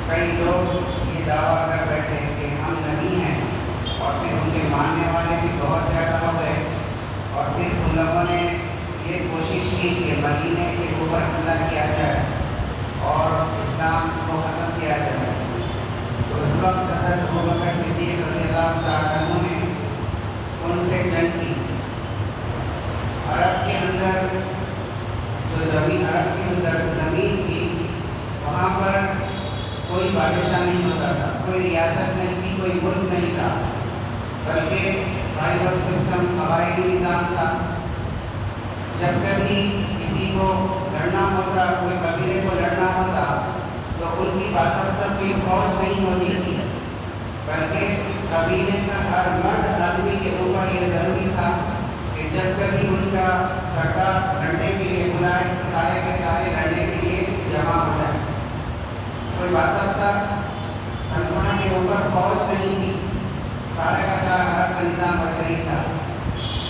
کئی لوگ یہ دعویٰ کر بیٹھے کہ ہم نبی ہیں، اور پھر ان کے ماننے والے بھی بہت زیادہ ہو گئے، اور پھر ان لوگوں نے یہ کوشش کی کہ مدینے کے اوپر حملہ کیا جائے اور اسلام کو ختم کیا جائے۔ تو اس وقت حضرت ابوبکر صدیق رضی اللہ تعالیٰ عنہ نے ان سے جنگ کی۔ عرب کے اندر جو زمین تھی، وہاں پر کوئی بادشاہ نہیں ہوتا تھا، کوئی ریاست نہیں تھی، کوئی ملک نہیں تھا، بلکہ ٹرائبل سسٹم، قبائلی نظام تھا۔ جب کبھی کسی کو لڑنا ہوتا، کوئی قبیلے کو لڑنا ہوتا، تو ان کی باضابطہ کوئی فوج نہیں ہوتی تھی، بلکہ قبیلے کا ہر مرد آدمی کے اوپر یہ ضروری تھا کہ جب کبھی ان کا سردار لڑنے کے لیے بلائے تو سارے کے سارے لڑنے کے لیے جمع ہو جائے۔ کوئی باضابطہ تنخواہ کے اوپر فوج نہیں تھی، سارے کا سارا عرب کا نظام ویسے ہی تھا۔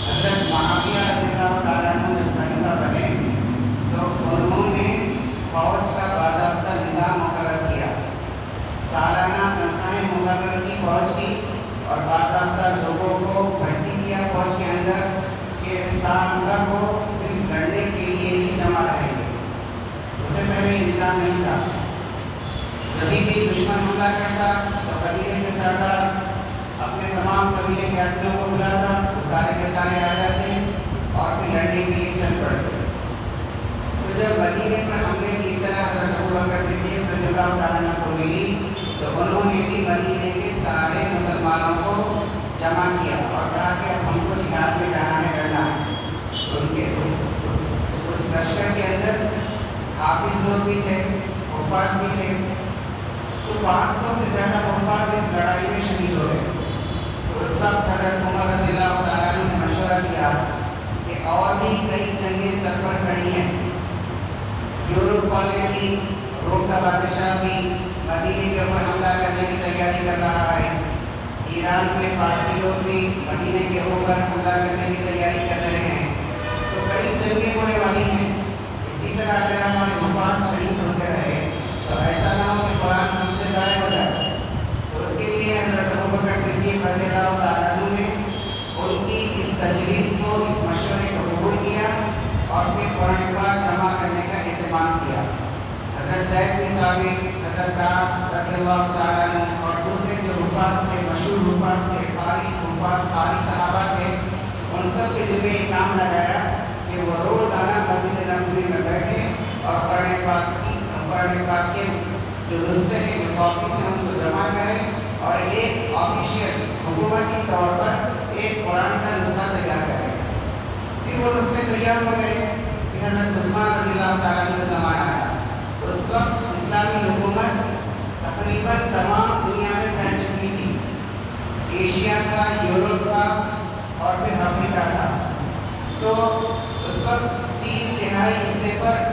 حضرت معاویہ رضی اللہ تعالیٰ عنہ جب خلیفہ بنے تو انہوں نے فوج کا باضابطہ نظام مقرر کیا، سالانہ تنخواہیں مقرر کی فوج کی، اور باضابطہ لوگوں کو بھرتی کیا فوج کے اندر کہ سال بھر وہ صرف لڑنے کے لیے ہی جمع رہیں گے۔ اس سے پہلے یہ نظام نہیں تھا۔ کبھی بھی دشمن حملہ کرتا تو قبیلے کے سردار اپنے تمام قبیلے کے آدمیوں کو بلاتا، وہ سارے کے سارے آ جاتے اور پھر لڑنے کے لیے چل پڑتے۔ تو جب مدینے پر حملے کی اطلاع حضرت ابوبکر صدیق رضی اللہ تعالیٰ عنہ کو ملی تو انہوں نے بھی مدینے کے سارے مسلمانوں کو جمع کیا اور کہا کہ اب ہم کو جہاد میں جانا ہے، لڑنا ہے۔ ان کے اس لشکر کے اندر حافظ لوگ بھی تھے، حفاظ بھی تھے، تو 500 سے زیادہ حفاظ اس لڑائی میں شہید ہو گئے۔ تو اس وقت حضرت عمر رضی اللہ تعالیٰ عنہ نے مشورہ کیا کہ اور بھی کئی جنگیں سر پر کھڑی ہیں، یورپ والے بھی، روم کا بادشاہ بھی مدینے کے اوپر حملہ کرنے کی تیاری کر رہا ہے، ایران میں فارسی لوگ بھی مدینے کے اوپر حملہ کرنے کی تیاری کر رہے ہیں، تو کئی جنگیں ہونے والی ہیں۔ اسی طرح اگر ہمارے حفاظ شہید ہوتے رہے تو ایسا نہ ہو کہ قرآن ہم سے ضائع ہو جائے۔ تو اس کے لیے حضرت ابوبکر صدیق رضی اللہ تعالیٰ عنہ نے ان کی اس تجویز کو، اس مشورے کو قبول کیا اور پھر قرآن پاک جمع کرنے کا اہتمام کیا۔ حضرت زید بن ثابت، حضرت کعب رضی اللہ تعالیٰ عنہ اور دوسرے جو حفاظ تھے، مشہور حفاظ تھے، قاری صحابہ تھے، ان سب کے ذمہ یہ کام لگایا کہ وہ روزانہ مسجد نبوی میں بیٹھے اور قرآن پاک کے جو نسخے ہیں، جو کاپیز ہیں، اس کو جمع کریں اور ایک آفیشیل حکومتی طور پر ایک قرآن کا نسخہ تیار کریں۔ پھر وہ نسخے تیار ہو گئے۔ پھر حضرت عثمان رضی اللہ تعالیٰ عنہ کا زمانہ آیا۔ اس وقت اسلامی حکومت تقریباً تمام دنیا میں پھیل چکی تھی، ایشیا کا، یورپ کا اور پھر افریقہ کا۔ تو اس وقت 3/4 حصے پر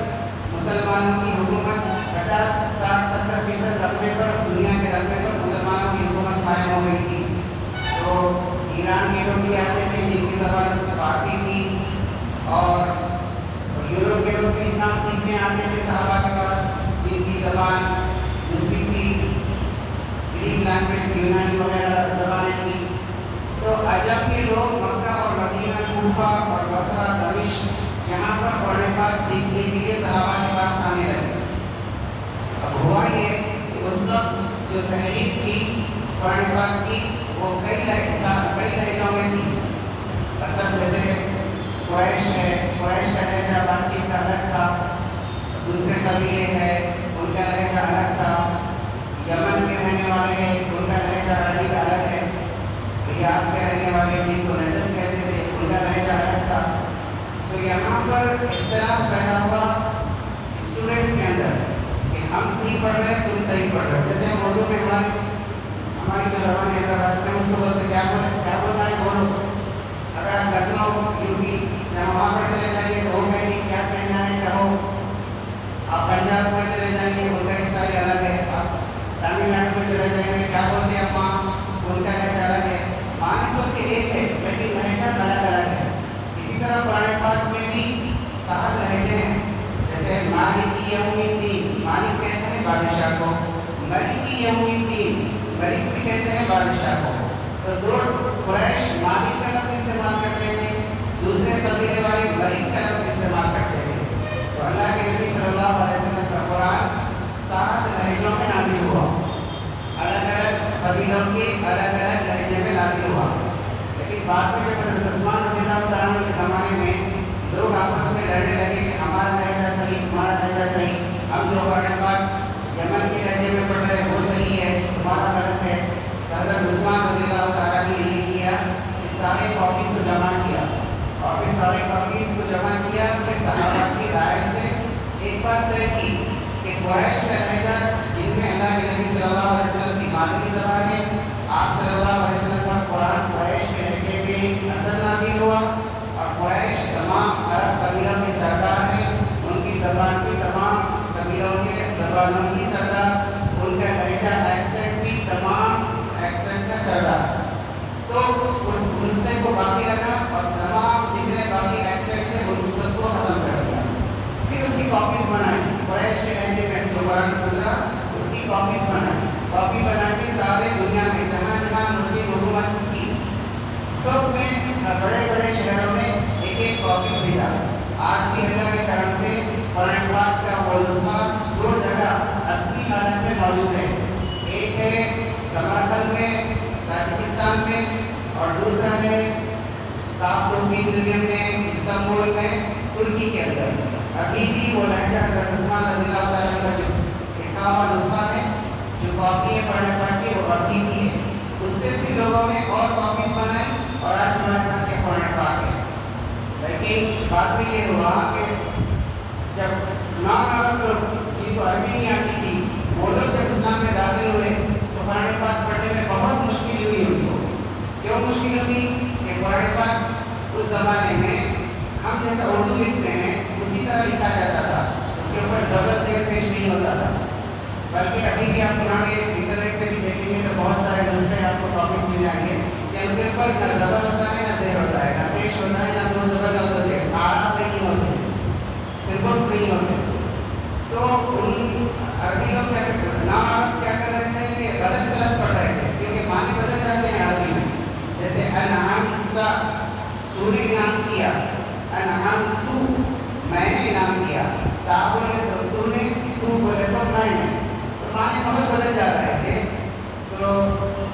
مسلمانوں کی حکومت، 50-60-70% رقبے پر، دنیا کے رقبے پر مسلمانوں کی حکومت قائم ہو گئی تھی۔ تو ایران کے لوگ بھی آتے تھے جن کی زبان فارسی تھی، اور یورپ کے لوگ بھی اسلام سیکھنے آتے تھے صحابہ کے پاس جن کی زبان دوسری تھی، گریک لینگویج، یونانی وغیرہ زبانیں تھیں۔ تو عجم کے لوگ مکہ اور مدینہ، کوفہ اور بصرہ، دمشق، یہاں پر قرآن پاک سیکھنے کے لیے صحابہ کے پاس آنے لگے۔ اب ہوا یہ کہ اس وقت جو تحریک تھی قرآن پاک کی، وہ کئی لہجوں میں تھی۔ مطلب جیسے قریش ہے، قریش کا لہجہ بات چیت کا الگ تھا، دوسرے قبیلے ہیں ان کا لہجہ الگ تھا، یمن کے رہنے والے ہیں ان کا لہجہ عربی کا الگ ہے، ریاض کے رہنے والے جن کو نجد کہتے تھے ان کا لہجہ الگ تھا۔ تو یہاں پر اختلاف پیدا ہوا اسٹوڈنٹس کے اندر کہ ہم صحیح پڑھ رہے ہیں، تم صحیح پڑھ رہے ہو۔ جیسے ہم اردو میں ہماری جو زبان ہے حیدرآباد میں، اس کو بولتے کیا بولنا ہے بولو۔ اگر آپ لکھنؤ، یو پی، جہاں وہاں پر چلے جائیں گے تو وہ کہیں گے کیا کہنا ہے کہو۔ آپ پنجاب میں چلے جائیں گے، ان کا اسٹائل الگ ہے۔ آپ تامل ناڈو میں چلے جائیں گے، کیا بولتے ہیں وہاں، ان کا لہجہ الگ ہے۔ معنی سب کے ایک ہے لیکن لہجہ الگ الگ ہے۔ اسی طرح قرآن پاک میں بھی 7 لہجے ہیں، جیسے مالک یوم الدین، مالک کہتے ہیں بادشاہ کو، मलिकी यौमुद्दीन, मलिक भी कहते हैं बादशाह को। तो दो कुरैश मालिक का लफ्ज़ इस्तेमाल करते थे, दूसरे कबीले वाले मलिक का लफ्ज़ इस्तेमाल करते थे। तो अल्लाह के नबी सल्लल्लाहु अलैहि वसल्लम का कुरान 7 लहजों में नाजिल हुआ, अलग अलग कबीलों के अलग अलग लहजे में नाजिल हुआ। लेकिन बाद में जब हज़रत उस्मान रज़ियल्लाहु तआला अन्हु के ज़माने में लोग आपस में लड़ने लगे कि हमारा लहजा सही, तुम्हारा लहजा सही, हम जो कुरान पाक यमन के लहजे में पढ़ रहे हैं वो सही है, तुम्हारा गलत है। तो हज़रत उस्मान रज़ियल्लाहु तआला ने ये किया कि सारे कॉपीज़ को जमा किया, और फिर सारे कॉपीज़ को जमा किया, फिर सहाबा की राय से एक बात तय की कि कुरैश का लहजा जिनमें अल्लाह के नबी सल्लल्लाहु अलैहि वसल्लम की मादरी ज़बान है, आप सल्लल्लाहु अलैहि वसल्लम का कुरान कुरैश के लहजे में असल नाज़िल हुआ, और कुरैश तमाम अरब कबीलों के सरदार हैं, उनकी ज़बान भी तमाम कबीलों के ज़बानों की सरदार, उनका लहजा एक्सेंट भी तमाम एक्सेंट का सरदार। तो उस नुस्खे को बाकी रखा और तमाम जितने बाकी एक्सेंट थे उन सबको ख़त्म कर दिया। फिर उसकी कॉपीज़ बनाई, कुरैश के लहजे में जो कुरान गुजरा उसकी कॉपीज़ बनाई, कॉपी बना के सारे दुनिया में जहाँ जहाँ मुस्लिम हुकूमत थी सब में बड़े बड़े शहरों में एक एक कॉपी भेजा। आज भी अल्लाह के करम से कुरान पाक का वो नुस्खा 2 जगह असली हालत में मौजूद है, एक है समरकंद में ताजिकिस्तान में, और दूसरा है ताबतुबी म्यूजियम में इस्तांबुल में तुर्की के अंदर। अभी भी वो लहजा हज़रत उस्मान रज़ियल्लाहु तआला का जो लिखा हुआ नुस्खा है, जो कॉपी है कुरान पाक की, वो अभी भी है। उससे भी लोगों ने और कॉपीज़ बनाई और आज हमारे पास ये कुरान पाक है। लेकिन बात में ये हुआ कि जब नॉन-अरब लोग जिनको अरबी नहीं आती थी वो लोग जब इस्लाम में दाखिल हुए तो कुरान पाक पढ़ने में बहुत मुश्किल हुई उनको। क्यों मुश्किल हुई कि कुरान पाक उस ज़माने में हम जैसा उर्दू लिखते हैं उसी तरह लिखा जाता था, उसके ऊपर ज़बर ज़ेर पेश नहीं होता था। बल्कि अभी भी आप पुराने इंटरनेट पे भी देखेंगे तो बहुत सारे नुस्खे आपको कॉपीज़ मिल जाएंगे कि उनके ऊपर ना ज़बर होता है ना ज़ेर होता है, ना पेश होता है, ना दो ज़बर ना दो ज़ेर, आराम नहीं होते, सिंबल्स नहीं होते। तो उन अरबी लोग क्या कर रहे थे कि गलत सलत पढ़ रहे थे, क्योंकि माने बदल जाते हैं अरबी में। जैसे अनअमता, तूने इनाम किया, अनअमतु मैंने इनाम किया, ता बोले तो तूने, तू बोले तो मैंने, तो माने बहुत बदल जा रहे थे। तो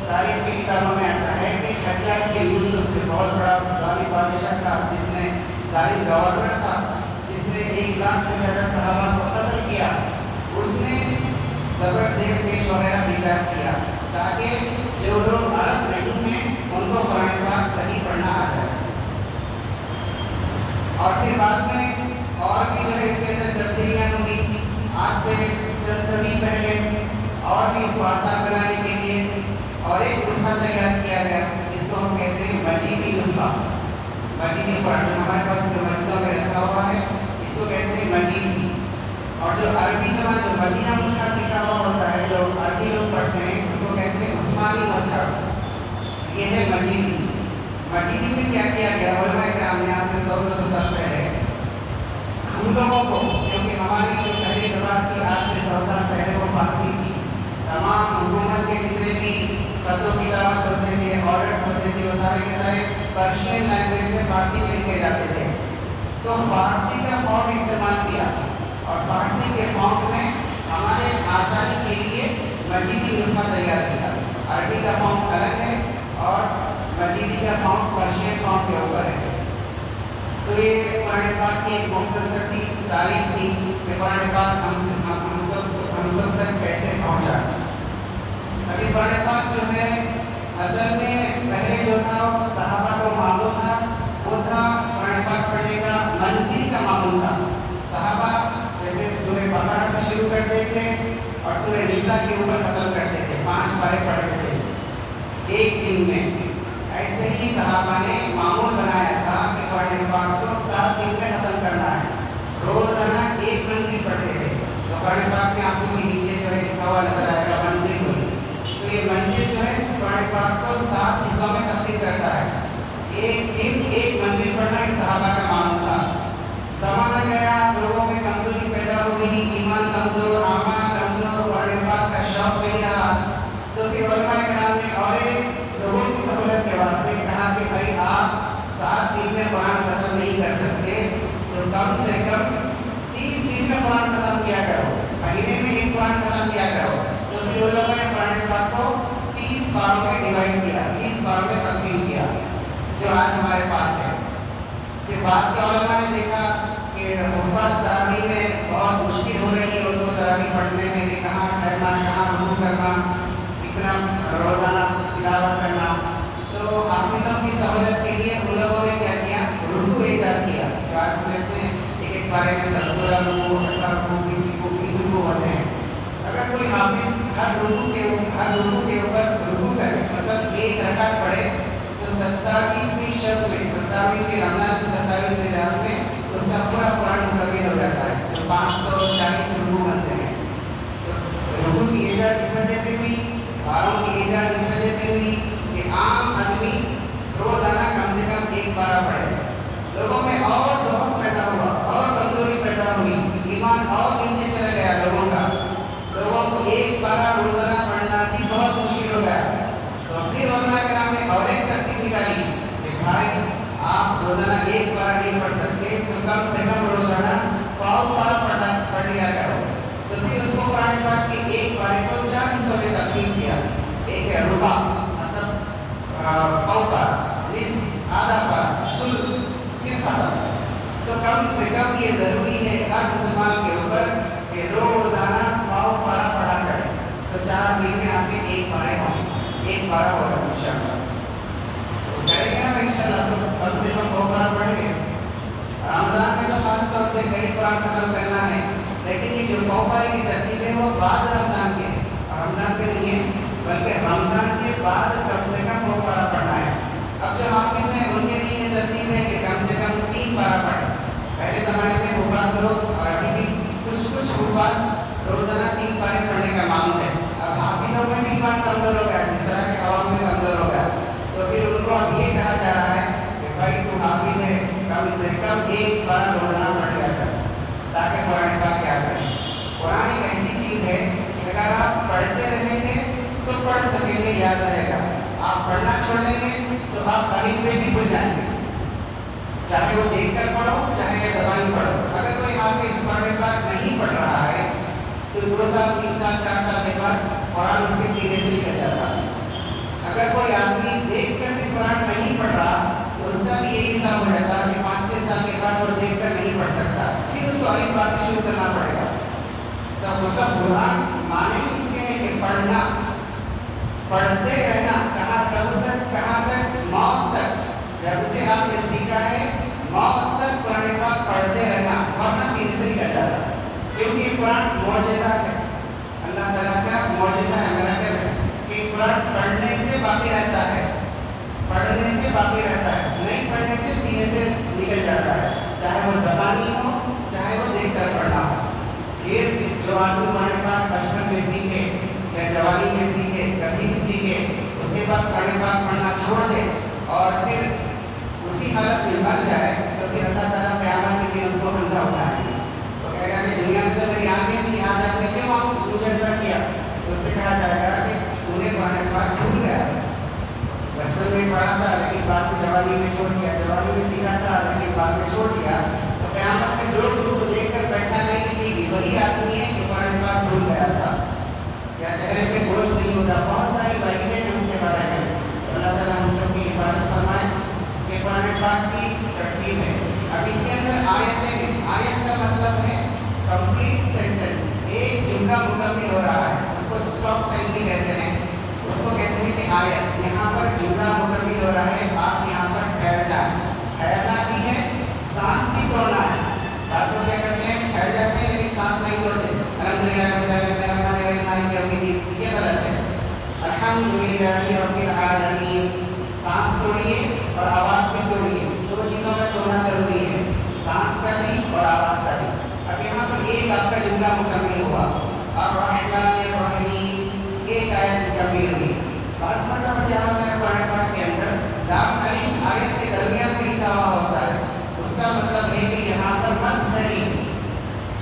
तारीख की किताबों में आता है कि हज्जाज बिन यूसुफ जो बहुत बड़ा जालिम बादशाह था, जिसने जालिम गवर्नर था, जिसने 1 लाख से ज़्यादा सहाबा को कत्ल किया, उसने ज़बर ज़ेर पेश वगैरह विचार किया ताकि जो लोग अरब नहीं हैं उनको कुरान पाक सही पढ़ना आ जाए। और फिर बाद में और भी जो है इसके अंदर तब्दीलियाँ हुई, आज से चंद सदी पहले, और भी इसको आसान बनाने के लिए और एक नुस्खा तैयार किया गया जिसको हम कहते हैं मजीदी नुस्खा। मजीदी कुरान जो हमारे पास जो मस्जिदों में रखा हुआ है इसको कहते हैं मजीदी। और जो अरबी ज़बान जो मदीना मुशहफ़ लिखा हुआ होता है जो अरबी लोग पढ़ते हैं उसको कहते हैं उस्मानी मुशहफ़। ये है मजीदी। मजीदी में क्या किया गया, उलमाए किराम यहाँ से 100-200 साल पहले हम लोगों को, क्योंकि हमारी जो पहली ज़बान थी आज से 100 साल पहले वो फारसी थी, तमाम हुकूमत के जितने भी खतों किताबत होते थे, ऑर्डर्स होते थे, वो सारे के सारे पर्शियन लैंग्वेज में फारसी में लिखे जाते थे। तो फारसी का फॉन्ट इस्तेमाल किया और फारसी के फॉन्ट में हमारे आसानी के लिए मजीदी नुस्खा तैयार किया। अरबी का फॉन्ट अलग है और मजीदी का फॉन्ट पर्शियन फॉन्ट के ऊपर है। तो ये कुरान पाक की एक मुख्तसर सी तारीफ थी कि कुरान पाक हम सब तक कैसे पहुँचा। अभी कुरान पाक जो है असल में पहले जो था सहाबा को मामूल था, वो था कुरान पाक पढ़ने का मंजिल का मामूल था। सहाबा जैसे सूरह बकरा से शुरू करते थे और सूरह निसा के ऊपर ख़त्म करते थे, 5 पारे पढ़ते थे एक दिन में। ऐसे ही सहाबा ने मामूल बनाया था कि कुरान पाक को 7 दिन में ख़त्म करना है, रोज़ाना एक मंजिल पढ़ते थे। तो कुरान पाक में आपको भी नीचे जो है लिखा हुआ नजर आएगा मंजिल हुई। तो ये मंजिल जो है कुरान पाक को 7 हिस्सों में तकसीम करता है। एक दिन एक मंजिल पढ़ना ही सहाबा का मामूल था। ज़माना गया, लोगों में कमज़ोरी पैदा हो गई, ईमान कमज़ोर, आमाल कमज़ोर, कुरान पाक का शौक़ नहीं पारों में डिवाइड किया, 30 पारों में तकसीम किया, जो आज हमारे पास है। फिर बाद के उलमा ने देखा कि हुफ़ाज़ तरावी में बहुत मुश्किल हो रही है उनको तरावी पढ़ने में, कि कहाँ ठहरना, कहाँ रुकू करना, इतना रोज़ाना तिलावत करना। तो हाफिज़ों की सहूलत के लिए उन लोगों ने क्या किया, रुकू ईजाद किया, जो आज हम कहते हैं एक एक बारे में 16 रुकू, 18 रुकू, 20 रुकू होते हैं। अगर कोई हाफिज़ हर रुकू के ऊपर रुकू करे, मतलब एक रकात पढ़े, तो 27वीं शब में, 27वीं रमज़ान की 27वीं रात में उसका पूरा कुरान मुकम्मल हो जाता है, जो 540 रुकू बनते हैं। तो रुकू की ईजाद इस वजह से हुई, पारों की ईजाद इस वजह से हुई कि आम आदमी रोज़ाना कम से कम एक पारा पढ़े। लोगों में और ज़ौक़ पैदा हुआ, और कमज़ोरी पैदा हुई, ईमान और नीचे चला गया लोगों का। लोगों को एक पारा रोज़ाना पढ़ना भी बहुत मुश्किल हो गया। तो फिर उलमा किराम ने और एक तरतीब निकाली कि भाई आप रोज़ाना एक पारा नहीं पढ़ सकते, तो कम से कम रोज़ाना पाव पारा पढ़ लिया करो। तो फिर उसको कुरान पाक के एक पारे को 4 हिस्सों में तकसीम किया। एक है रुबा, मतलब पाव पारा, निस्फ, आधा पारा, सुल्स, फिर खत्म। तो कम से कम ये ज़रूरी है हर मुसलमान के ऊपर कि रोज़ाना पाव पारा पढ़ा करें। तो 4 महीने आपके एक पारे होंगे, एक पारा होगा इंशाअल्लाह। तो करेंगे ना इंशाअल्लाह, सब कम से कम पाव पारा पढ़ेंगे। रमज़ान में तो खास तौर से कई कुरान खत्म करना है, लेकिन ये जो पाव पारे की तरतीब है वो बाद रमज़ान के, रमज़ान पे नहीं है, बल्कि रमज़ान के बाद कम से कम पाव पारा पढ़ना है। अब जो हाफिज़ हैं उनके लिए ये तरतीब है कि कम से कम 3 पारा पढ़ें। पहले ज़माने में हुफ़ाज़ लोग, और अभी भी कुछ हुफ़ाज़ रोज़ाना 3 पारे पढ़ने का मामूल है। अब हाफिज़ों में भी ईमान कमज़ोर हो गया, जिस तरह के अवाम में कमज़ोर हो गया, तो फिर उनको अब ये कहा जा रहा है कि भाई तू हाफिज़ है, कम से कम एक पारा रोज़ाना पढ़ लिया कर, ताकि कुरान पाक याद रहे। कुरान एक ऐसी चीज़ है कि अगर आप पढ़ते रहेंगे तो पढ़ सकेंगे, याद रहेगा। आप पढ़ना छोड़ देंगे तो आप अलिफ पे भी भूल जाएंगे, चाहे वो देख कर पढ़ो, चाहे ये ज़बानी पढ़ो। अगर कोई हाफिज़ कुरान पाक नहीं पढ़ रहा है तो 2 साल, 3 साल, 4 साल के बाद कुरान उसके सीने से निकल जाता है। अगर कोई आदमी देख कर भी कुरान नहीं पढ़ रहा तो उसका भी यही हिसाब हो जाता है कि 5-6 साल के बाद वो देख कर नहीं पढ़ सकता, फिर उसको अलिफ बात से शुरू करना पड़ेगा। तो मतलब कुरान माने ही इसके है कि पढ़ना, पढ़ते रहना, कहाँ तक, मौत तक। जब से आपने सीखा है मौत तक कुरान पाक पढ़ते रहना, वरना सीने से निकल जाता है। क्योंकि कुरान मौजज़ा है, अल्लाह ताला का मौजज़ा है, मेरा कहना है कि कुरान पढ़ने से बाकी रहता है, पढ़ने से बाकी रहता है, नहीं पढ़ने से सीने से निकल जाता है, चाहे वो ज़बानी हो, चाहे वो देख कर पढ़ना हो। फिर जो आदमी कुरान पाक बचपन में सीखे या जवानी में सीखे, कभी भी सीखे, उसके बाद कुरान पाक पढ़ना छोड़ दे और फिर उसी हालत में मर जाए, तो फिर अल्लाह ताला क़यामत के दिन उसको अंधा उठाएंगे। तो कहेगा कि दुनिया में तो मेरी आंखें थी, आज आपने क्यों मुझे अंधा किया? तो उससे कहा जाएगा कि तूने कुरान पाक भूल गया, बचपन में पढ़ा था लेकिन बाद में जवानी में छोड़ दिया, जवानी में सीखा था लेकिन बाद में छोड़ दिया। तो क़यामत में लोग उसको देखकर पहचान नहीं देगी, वही आदमी है जो कुरान पाक भूल गया था, या चेहरे पे गोश्त नहीं होता। बहुत सारी बातें हैं उसके बारे में। अल्लाह ताला हम सब की हिफाजत फरमाए। कि कुरान पाक की तरतीब है। अब इसके अंदर आयतें हैं, आयत का मतलब है कंप्लीट सेंटेंस, एक जुमला मुकम्मल हो रहा है, उसको स्टॉप साइन भी कहते हैं, उसको कहते हैं कि आयत। यहाँ पर जुमला मुकम्मल हो रहा है, आप यहाँ पर ठहर जाए, ठहरना भी है, सांस भी तोड़ना है। बात को क्या करते हैं, ठहर जाते हैं लेकिन सांस नहीं तोड़ते। अल्हम्दुलिल्लाह ये गलत है। अल्हम्दुलिल्लाहि रब्बिल आलमीन, सांस तोड़िए और आवाज़ भी तोड़िए, दो चीज़ों में तोड़ना जरूरी है, सांस का भी और आवाज़ का भी। अब यहाँ पर एक आपका जुमला मुकम्मल हुआ, अर्रहमानिर रहीम, एक आयत मुकम्मल हुई। बाज़ मतलब क्या होता है कुरान पाक के अंदर लाम अलिफ आयत के दरमियान में लिखा हुआ होता है, उसका मतलब है कि यहाँ पर मत धरी,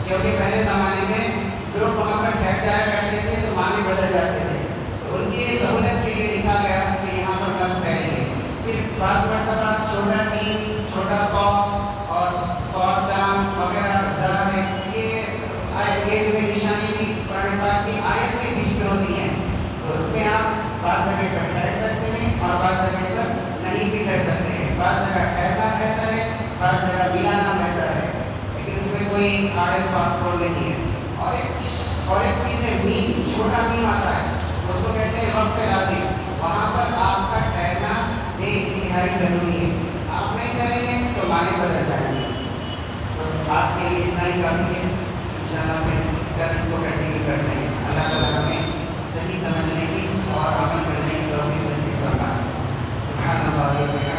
क्योंकि पहले ज़माने में लोग वहाँ पर ठहर जाया करते थे तो माने बदल जाते थे, तो उनकी सहूलत के लिए लिखा गया कि यहाँ पर मत फैलिए। फिर बाज़ मरतबा छोटा जीम, छोटा क़ और सौदाम वगैरह ज़रा है, ये जो है निशानी भी कुरान पाक की आयत के बीच में होती हैं, तो उसमें आप बाज़ जगह کوئی ہارڈ اینڈ فاسٹ رول نہیں ہے. اور ایک چیز ہے مین، چھوٹا مین آتا ہے، اس کو کہتے ہیں وقت لازم. وہاں پر آپ کا ٹھہرنا بے انتہائی ضروری ہے. آپ نہیں کریں گے تو معنی بدل جائیں گے. تو آج کے لیے اتنا ہی کافی ہے. انشاءاللہ پھر کل اس کو کنٹینیو کرتے ہیں. اللہ تعالیٰ ہمیں صحیح سمجھنے کی اور عمل کرنے کی توفیق نصیب فرمائے. سبحان اللہ.